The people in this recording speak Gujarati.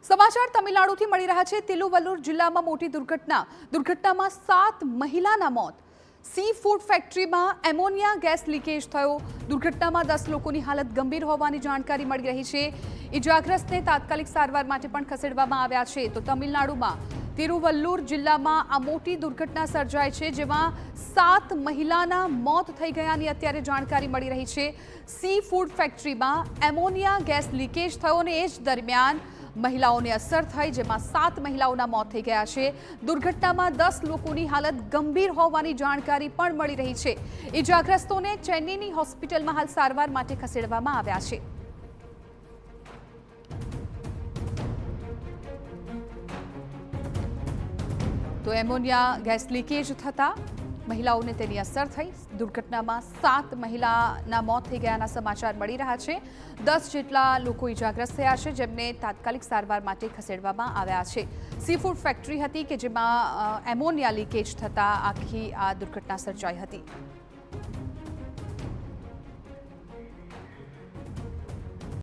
સમાચાર તમિલનાડુથી મળી રહ્યા છે। તિરુવલ્લુર જિલ્લામાં મોટી દુર્ઘટનામાં 7 મહિલાના મોત। સી ફૂડ ફેક્ટરીમાં એમોનિયા ગેસ લીકેજ થયો। દુર્ઘટનામાં 10 લોકોની હાલત ગંભીર હોવાની જાણકારી મળી રહી છે। ઇજાગ્રસ્તને તાત્કાલિક સારવાર માટે પણ ખસેડવામાં આવ્યા છે। તો તમિલનાડુમાં તિરુવલ્લુર જિલ્લામાં આ મોટી દુર્ઘટના સર્જાઈ છે, જેમાં 7 મહિલાના મોત થઈ ગયાની અત્યારે જાણકારી મળી રહી છે। સી ફૂડ ફેક્ટરીમાં એમોનિયા ગેસ લીકેજ થયો અને એ જ દરમિયાન મહિલાઓને અસર થઈ, જેમાં 7 મહિલાઓના મોત થઈ ગયા છે। દુર્ઘટનામાં 10 લોકોની હાલત ગંભીર હોવાની જાણકારી પણ મળી રહી છે। ઇજાગ્રસ્તોને ચેન્નઈની હોસ્પિટલમાં હાલ સારવાર માટે ખસેડવામાં આવ્યા છે। તો એમોનિયા ગેસ લીકેજ થતા મહિલાઓને તેની અસર થઈ। દુર્ઘટનામાં 7 મહિલાના મોત થઈ ગયાના સમાચાર મળી રહ્યા છે। 10 જેટલા લોકો ઇજાગ્રસ્ત થયા છે, જેમને તાત્કાલિક સારવાર માટે ખસેડવામાં આવ્યા છે। સી ફૂડ ફેક્ટરી હતી કે જેમાં એમોનિયા લીકેજ થતા આખી આ દુર્ઘટના સર્જાઈ હતી।